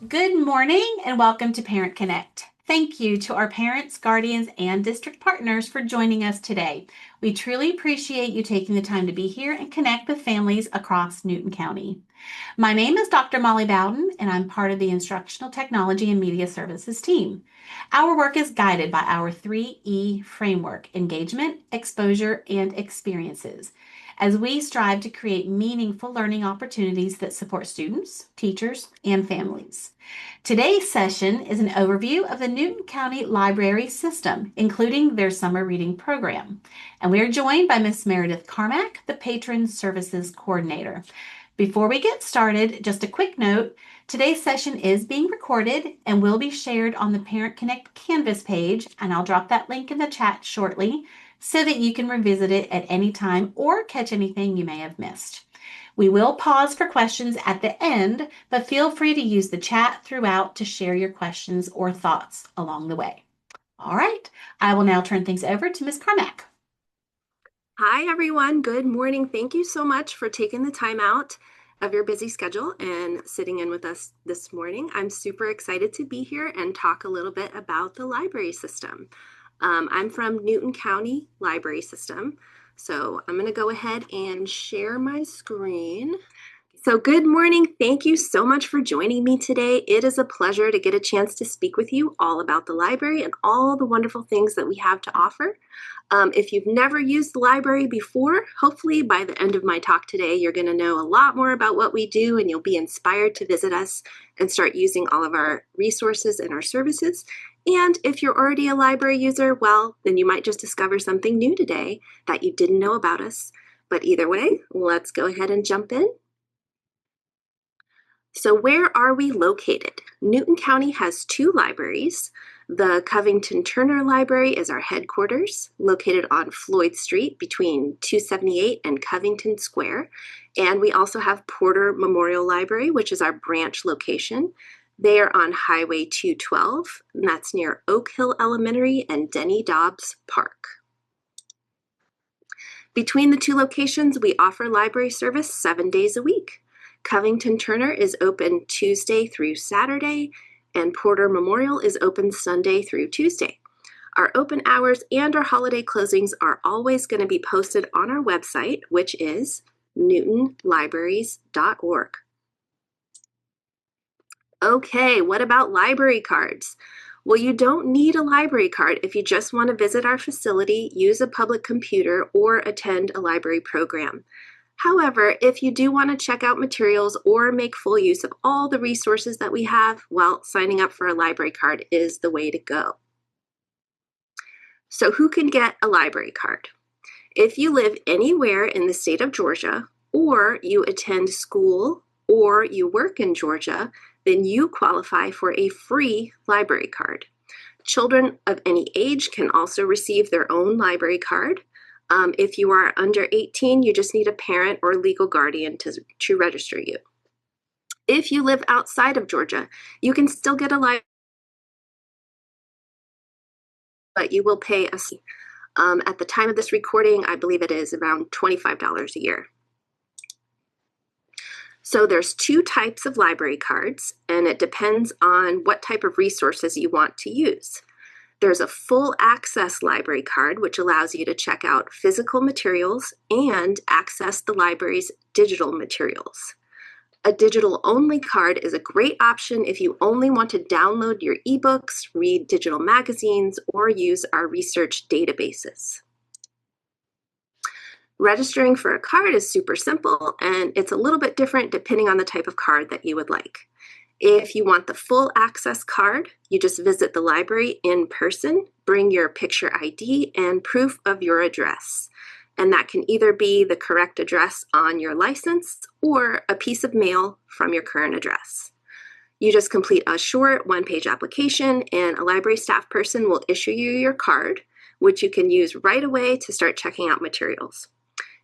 Good morning and welcome to Parent Connect. Thank you to our parents, guardians, and district partners for joining us today. We truly appreciate you taking the time to be here and connect with families across Newton County. My name is Dr. Molly Bowden, and I'm part of the Instructional Technology and Media Services team. Our work is guided by our 3E framework: engagement, exposure, and experiences, as we strive to create meaningful learning opportunities that support students, teachers, and families. Today's session is an overview of the Newton County Library System, including their summer reading program. And we are joined by Ms. Meredith Carmack, the Patron Services Coordinator. Before we get started, just a quick note: today's session is being recorded and will be shared on the Parent Connect Canvas page, and I'll drop that link in the chat shortly so that you can revisit it at any time or catch anything you may have missed. We will pause for questions at the end, but feel free to use the chat throughout to share your questions or thoughts along the way. All right, I will now turn things over to Ms. Carmack. Hi, everyone. Good morning. Thank you so much for taking the time out of your busy schedule and sitting in with us this morning. I'm super excited to be here and talk a little bit about the library system. I'm from Newton County Library System, so I'm going to go ahead and share my screen. So good morning. Thank you so much for joining me today. It is a pleasure to get a chance to speak with you all about the library and all the wonderful things that we have to offer. If you've never used the library before, hopefully by the end of my talk today, you're going to know a lot more about what we do, and you'll be inspired to visit us and start using all of our resources and our services. And if you're already a library user, well, then you might just discover something new today that you didn't know about us. But either way, let's go ahead and jump in. So where are we located? Newton County has two libraries. The Covington Turner Library is our headquarters, located on Floyd Street between 278 and Covington Square. And we also have Porter Memorial Library, which is our branch location. They are on Highway 212, and that's near Oak Hill Elementary and Denny Dobbs Park. Between the two locations, we offer library service 7 days a week. Covington Turner is open Tuesday through Saturday, and Porter Memorial is open Sunday through Tuesday. Our open hours and our holiday closings are always going to be posted on our website, which is newtonlibraries.org. Okay, what about library cards? Well, you don't need a library card if you just want to visit our facility, use a public computer, or attend a library program. However, if you do want to check out materials or make full use of all the resources that we have, well, signing up for a library card is the way to go. So who can get a library card? If you live anywhere in the state of Georgia, or you attend school, or you work in Georgia, then you qualify for a free library card. Children of any age can also receive their own library card. If you are under 18, you just need a parent or legal guardian to register you. If you live outside of Georgia, you can still get a library, but you will pay a fee. At the time of this recording, I believe it is around $25 a year. So there's two types of library cards, and it depends on what type of resources you want to use. There's a full access library card, which allows you to check out physical materials and access the library's digital materials. A digital only card is a great option if you only want to download your eBooks, read digital magazines, or use our research databases. Registering for a card is super simple, and it's a little bit different depending on the type of card that you would like. If you want the full access card, you just visit the library in person, bring your picture ID and proof of your address. And that can either be the correct address on your license or a piece of mail from your current address. You just complete a short one-page application, and a library staff person will issue you your card, which you can use right away to start checking out materials.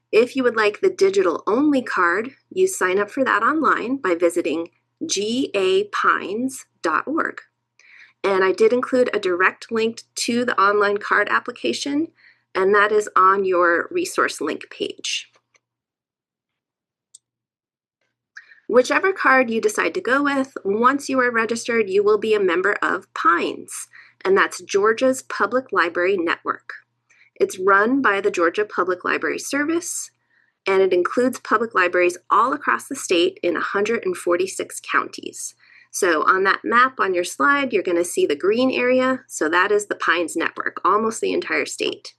If you would like the digital only card, you sign up for that online by visiting gapines.org. And I did include a direct link to the online card application, and that is on your resource link page. Whichever card you decide to go with, once you are registered, you will be a member of PINES, and that's Georgia's Public Library Network. It's run by the Georgia Public Library Service, and it includes public libraries all across the state in 146 counties. So on that map on your slide, you're going to see the green area. So that is the PINES network, almost the entire state.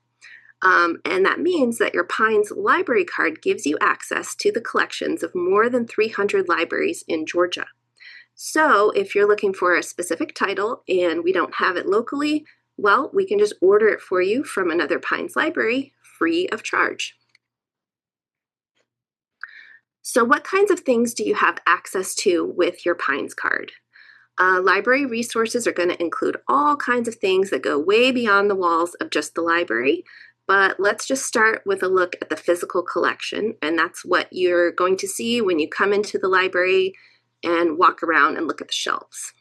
And that means that your PINES library card gives you access to the collections of more than 300 libraries in Georgia. So if you're looking for a specific title and we don't have it locally, well, we can just order it for you from another PINES library free of charge. So what kinds of things do you have access to with your PINES card? Library resources are going to include all kinds of things that go way beyond the walls of just the library. But let's just start with a look at the physical collection, and that's what you're going to see when you come into the library and walk around and look at the shelves.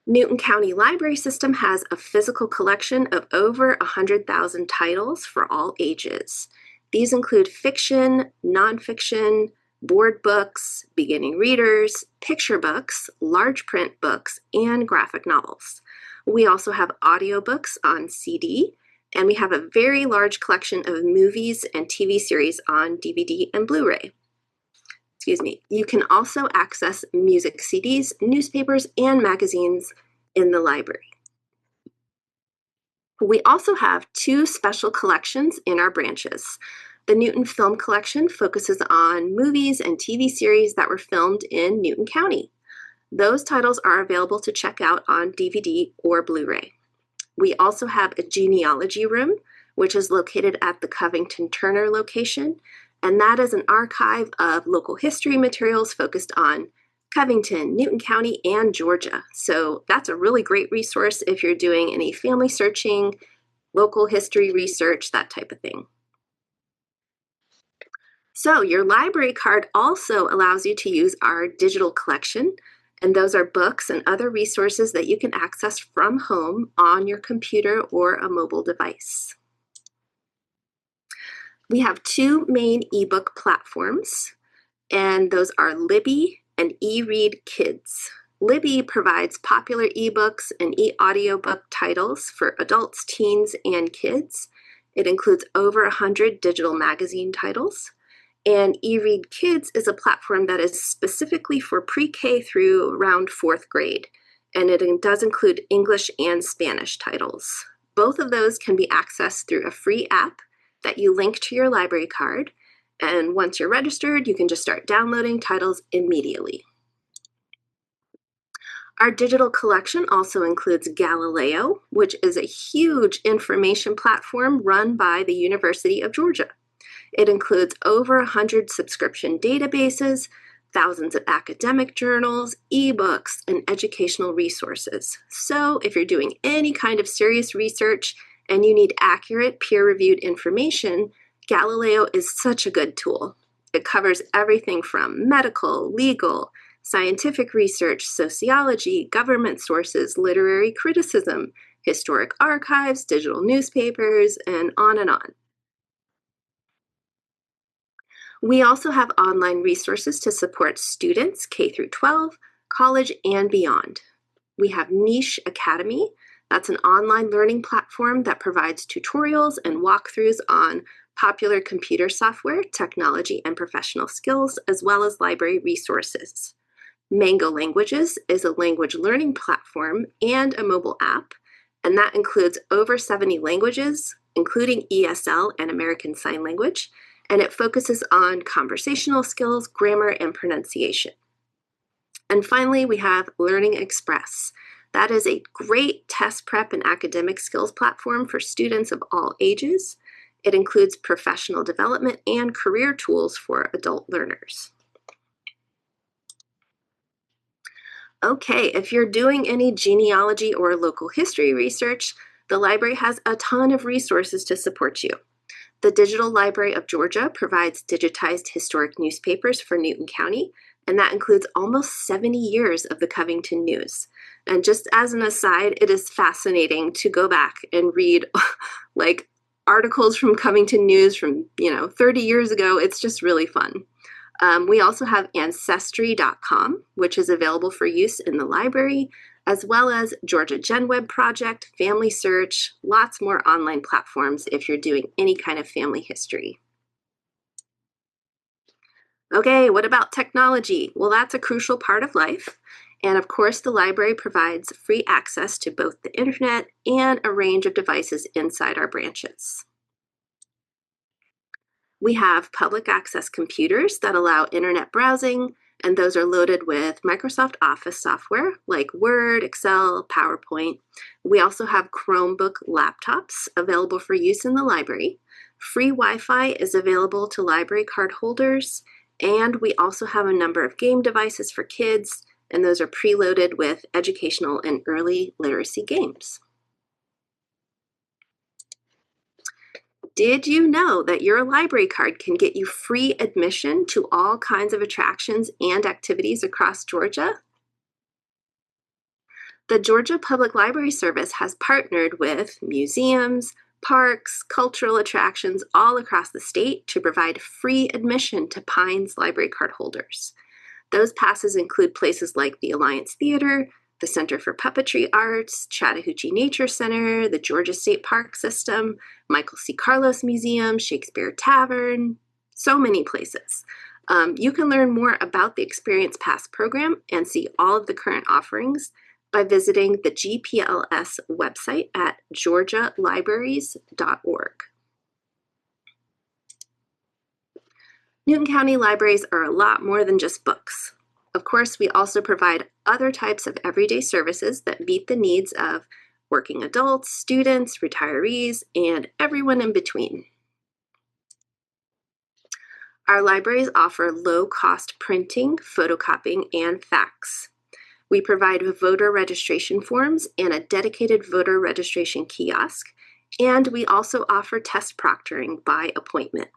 Newton County Library System has a physical collection of over 100,000 titles for all ages. These include fiction, nonfiction, board books, beginning readers, picture books, large print books, and graphic novels. We also have audiobooks on CD, and we have a very large collection of movies and TV series on DVD and Blu-ray. You can also access music CDs, newspapers, and magazines in the library. We also have two special collections in our branches. The Newton Film Collection focuses on movies and TV series that were filmed in Newton County. Those titles are available to check out on DVD or Blu-ray. We also have a genealogy room, which is located at the Covington Turner location, and that is an archive of local history materials focused on Covington, Newton County, and Georgia. So that's a really great resource if you're doing any family searching, local history research, that type of thing. So your library card also allows you to use our digital collection, and those are books and other resources that you can access from home on your computer or a mobile device. We have two main ebook platforms, and those are Libby and eRead Kids. Libby provides popular ebooks and e-audiobook titles for adults, teens, and kids. It includes over 100 digital magazine titles. And eRead Kids is a platform that is specifically for pre-K through around 4th grade, and it does include English and Spanish titles. Both of those can be accessed through a free app that you link to your library card, and once you're registered, you can just start downloading titles immediately. Our digital collection also includes Galileo, which is a huge information platform run by the University of Georgia. It includes over 100 subscription databases, thousands of academic journals, ebooks, and educational resources. So if you're doing any kind of serious research and you need accurate, peer-reviewed information, Galileo is such a good tool. It covers everything from medical, legal, scientific research, sociology, government sources, literary criticism, historic archives, digital newspapers, and on and on. We also have online resources to support students K through 12, college, and beyond. We have Niche Academy. That's an online learning platform that provides tutorials and walkthroughs on popular computer software, technology, and professional skills, as well as library resources. Mango Languages is a language learning platform and a mobile app, and that includes over 70 languages, including ESL and American Sign Language, and it focuses on conversational skills, grammar, and pronunciation. And finally, we have Learning Express. That is a great test prep and academic skills platform for students of all ages. It includes professional development and career tools for adult learners. Okay, if you're doing any genealogy or local history research, the library has a ton of resources to support you. The Digital Library of Georgia provides digitized historic newspapers for Newton County, and that includes almost 70 years of the Covington News. And just as an aside, it is fascinating to go back and read like articles from Covington News from 30 years ago. It's just really fun. We also have Ancestry.com, which is available for use in the library, as well as Georgia GenWeb Project, Family Search, lots more online platforms if you're doing any kind of family history. Okay, what about technology? Well, that's a crucial part of life. And of course, the library provides free access to both the internet and a range of devices inside our branches. We have public access computers that allow internet browsing, and those are loaded with Microsoft Office software like Word, Excel, PowerPoint. We also have Chromebook laptops available for use in the library. Free Wi-Fi is available to library card holders, and we also have a number of game devices for kids, and those are preloaded with educational and early literacy games. Did you know that your library card can get you free admission to all kinds of attractions and activities across Georgia? The Georgia Public Library Service has partnered with museums, parks, cultural attractions all across the state to provide free admission to Pines library card holders. Those passes include places like the Alliance Theater, the Center for Puppetry Arts, Chattahoochee Nature Center, the Georgia State Park System, Michael C. Carlos Museum, Shakespeare Tavern, so many places. You can learn more about the Experience Pass program and see all of the current offerings by visiting the GPLS website at georgialibraries.org. Newton County libraries are a lot more than just books. Of course, we also provide other types of everyday services that meet the needs of working adults, students, retirees, and everyone in between. Our libraries offer low-cost printing, photocopying, and fax. We provide voter registration forms and a dedicated voter registration kiosk, and we also offer test proctoring by appointment.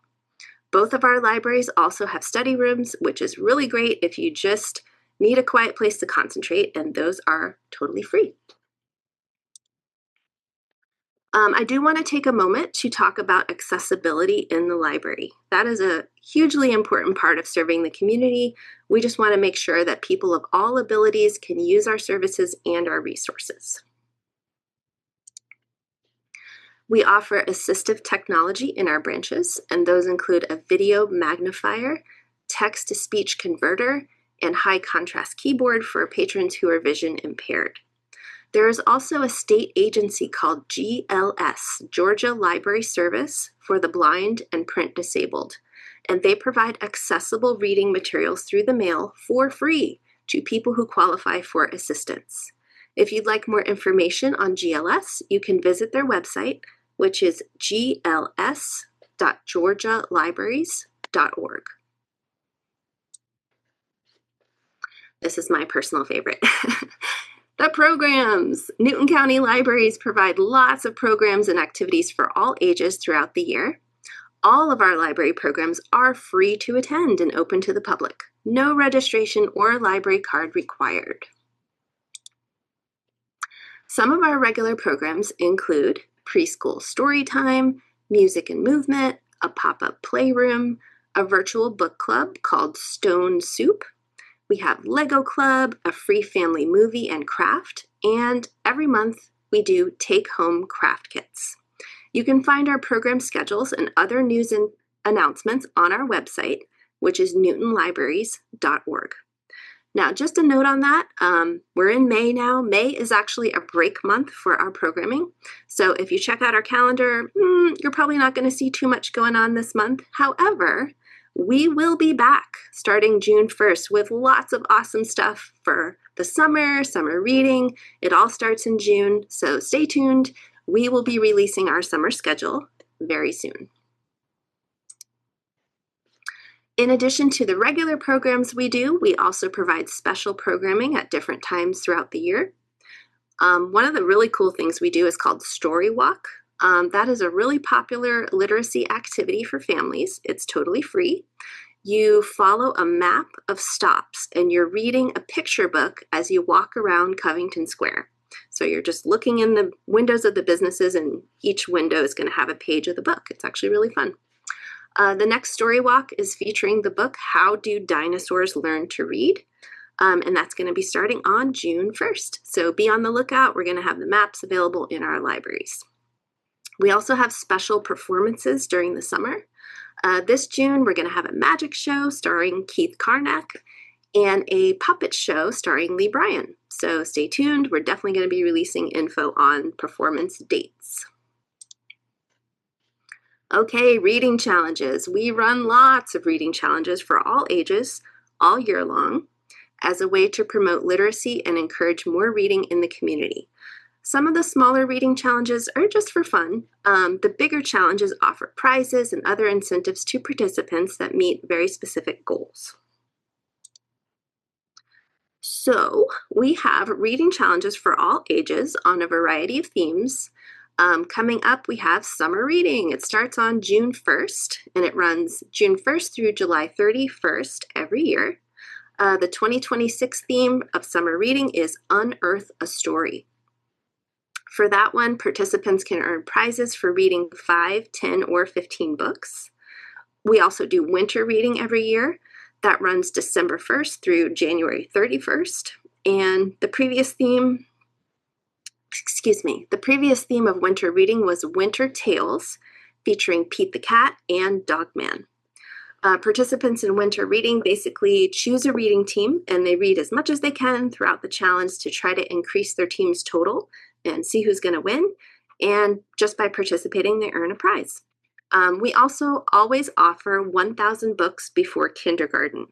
Both of our libraries also have study rooms, which is really great if you just need a quiet place to concentrate, and those are totally free. I do want to take a moment to talk about accessibility in the library. That is a hugely important part of serving the community. We just want to make sure that people of all abilities can use our services and our resources. We offer assistive technology in our branches, and those include a video magnifier, text-to-speech converter, and high contrast keyboard for patrons who are vision impaired. There is also a state agency called GLS, Georgia Library Service for the Blind and Print Disabled, and they provide accessible reading materials through the mail for free to people who qualify for assistance. If you'd like more information on GLS, you can visit their website, which is gls.georgialibraries.org. This is my personal favorite. The programs. Newton County libraries provide lots of programs and activities for all ages throughout the year. All of our library programs are free to attend and open to the public. No registration or library card required. Some of our regular programs include preschool story time, music and movement, a pop-up playroom, a virtual book club called Stone Soup. We have Lego Club, a free family movie and craft, and every month we do take-home craft kits. You can find our program schedules and other news and announcements on our website, which is newtonlibraries.org. Now, just a note on that, we're in May now. May is actually a break month for our programming. So if you check out our calendar, you're probably not going to see too much going on this month. However, we will be back starting June 1st with lots of awesome stuff for the summer reading. It all starts in June, so stay tuned. We will be releasing our summer schedule very soon. In addition to the regular programs we do, we also provide special programming at different times throughout the year. One of the really cool things we do is called Story Walk. That is a really popular literacy activity for families. It's totally free. You follow a map of stops and you're reading a picture book as you walk around Covington Square. So you're just looking in the windows of the businesses and each window is going to have a page of the book. It's actually really fun. The next story walk is featuring the book How Do Dinosaurs Learn to Read? And that's going to be starting on June 1st. So be on the lookout. We're going to have the maps available in our libraries. We also have special performances during the summer. This June, we're going to have a magic show starring Keith Karnak and a puppet show starring Lee Bryan. So stay tuned. We're definitely going to be releasing info on performance dates. Okay, reading challenges. We run lots of reading challenges for all ages, all year long, as a way to promote literacy and encourage more reading in the community. Some of the smaller reading challenges are just for fun. The bigger challenges offer prizes and other incentives to participants that meet very specific goals. So we have reading challenges for all ages on a variety of themes. Coming up, we have summer reading. It starts on June 1st, and it runs June 1st through July 31st every year. The 2026 theme of summer reading is Unearth a Story. For that one, participants can earn prizes for reading 5, 10, or 15 books. We also do winter reading every year. That runs December 1st through January 31st. And the previous theme of winter reading was Winter Tales, featuring Pete the Cat and Dogman. Participants in winter reading basically choose a reading team, and they read as much as they can throughout the challenge to try to increase their team's total and see who's going to win. And just by participating, they earn a prize. We also always offer 1,000 books before kindergarten.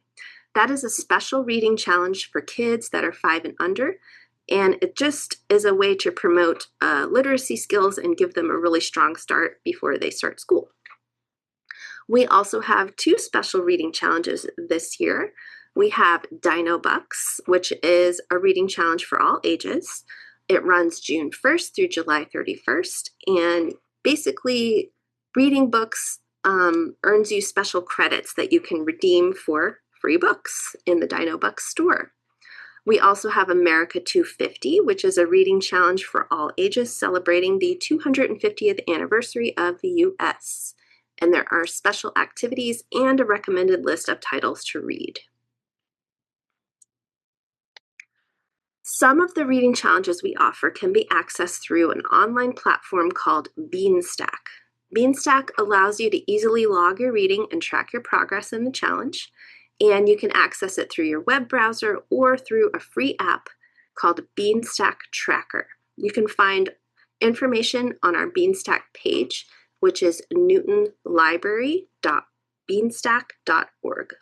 That is a special reading challenge for kids that are 5 and under, and it just is a way to promote literacy skills and give them a really strong start before they start school. We also have 2 special reading challenges this year. We have Dino Bucks, which is a reading challenge for all ages. It runs June 1st through July 31st, and basically reading books earns you special credits that you can redeem for free books in the Dino Bucks store. We also have America 250, which is a reading challenge for all ages celebrating the 250th anniversary of the U.S. And there are special activities and a recommended list of titles to read. Some of the reading challenges we offer can be accessed through an online platform called Beanstack. Beanstack allows you to easily log your reading and track your progress in the challenge, and you can access it through your web browser or through a free app called Beanstack Tracker. You can find information on our Beanstack page, which is newtonlibrary.beanstack.org.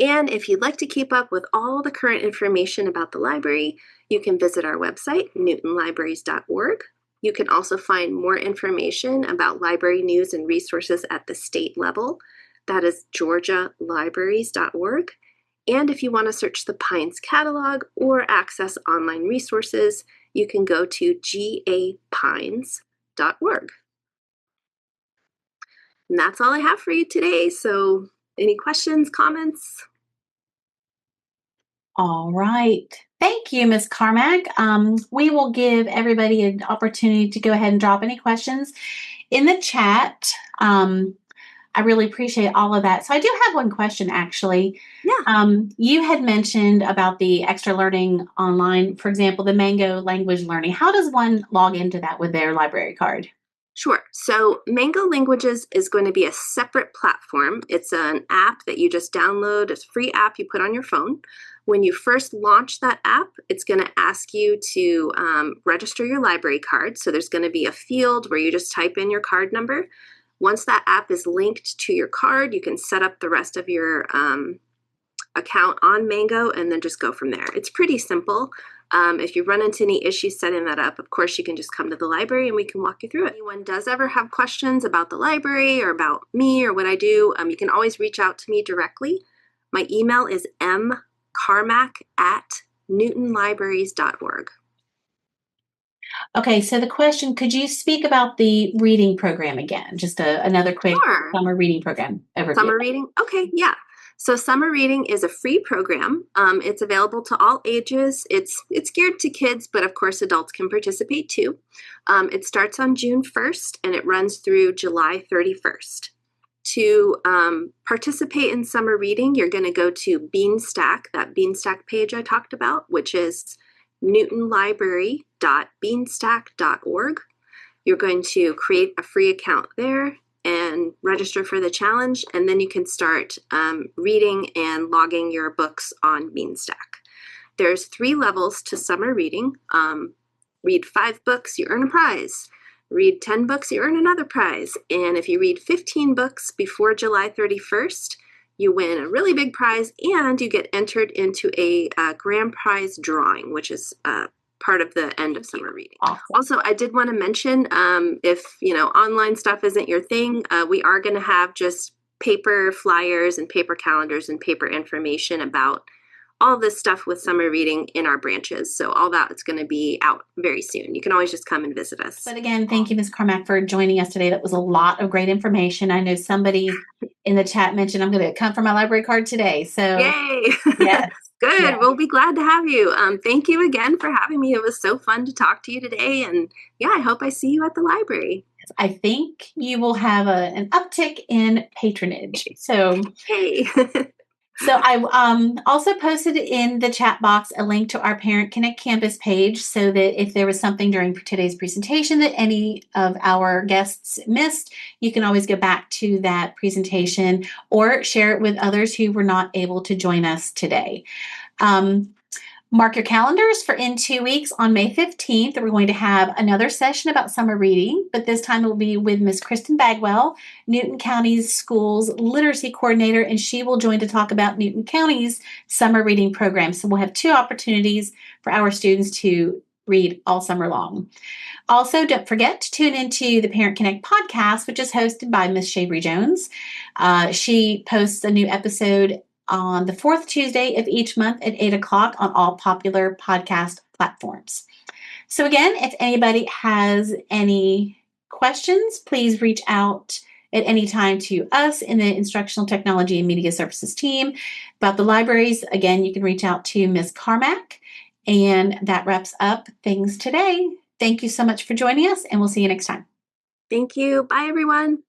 And if you'd like to keep up with all the current information about the library, you can visit our website, newtonlibraries.org. You can also find more information about library news and resources at the state level. That is georgialibraries.org. And if you want to search the Pines catalog or access online resources, you can go to gapines.org. And that's all I have for you today. So any questions, comments? All right. Thank you, Ms. Carmack. We will give everybody an opportunity to go ahead and drop any questions in the chat. I really appreciate all of that. So I do have one question, actually. Yeah. You had mentioned about the extra learning online, for example, the Mango language learning. How does one log into that with their library card? Sure. So Mango Languages is going to be a separate platform. It's an app that you just download, a free app you put on your phone. When you first launch that app, it's going to ask you to register your library card. So there's going to be a field where you just type in your card number. Once that app is linked to your card, you can set up the rest of your account on Mango and then just go from there. It's pretty simple. If you run into any issues setting that up, of course, you can just come to the library and we can walk you through it. If anyone does ever have questions about the library or about me or what I do, you can always reach out to me directly. My email is mcarmack@newtonlibraries.org. Okay, so the question, could you speak about the reading program again? Just another quick Sure. summer reading program overview. Summer reading? Okay, yeah. So summer reading is a free program. It's available to all ages. It's geared to kids, but of course adults can participate too. It starts on June 1st and it runs through July 31st. To participate in summer reading, you're going to go to Beanstack, that Beanstack page I talked about, which is newtonlibrary.beanstack.org. You're going to create a free account there and register for the challenge, and then you can start reading and logging your books on Beanstack. There's 3 levels to summer reading. Read 5 books, you earn a prize. Read 10 books, you earn another prize. And if you read 15 books before July 31st, you win a really big prize and you get entered into a grand prize drawing, which is part of the end of summer reading. Awesome. Also, I did want to mention if online stuff isn't your thing, we are going to have just paper flyers and paper calendars and paper information about all this stuff with summer reading in our branches. So all that is going to be out very soon. You can always just come and visit us. But again, thank you, Ms. Carmack, for joining us today. That was a lot of great information. I know somebody in the chat mentioned I'm going to come for my library card today. So yay! Yes. Good. Yeah. We'll be glad to have you. Thank you again for having me. It was so fun to talk to you today. And yeah, I hope I see you at the library. I think you will have an uptick in patronage. So, hey. So I also posted in the chat box a link to our Parent Connect campus page so that if there was something during today's presentation that any of our guests missed, you can always go back to that presentation or share it with others who were not able to join us today. Mark your calendars for in 2 weeks on May 15th. We're going to have another session about summer reading, but this time it will be with Ms. Kristen Bagwell, Newton County's Schools Literacy Coordinator, and she will join to talk about Newton County's summer reading program. So we'll have 2 opportunities for our students to read all summer long. Also, don't forget to tune into the Parent Connect podcast, which is hosted by Ms. Shavery Jones. She posts a new episode on the 4th Tuesday of each month at 8 o'clock on all popular podcast platforms. So again, if anybody has any questions, please reach out at any time to us in the Instructional Technology and Media Services team. About the libraries, again, you can reach out to Ms. Carmack. And that wraps up things today. Thank you so much for joining us, and we'll see you next time. Thank you. Bye, everyone.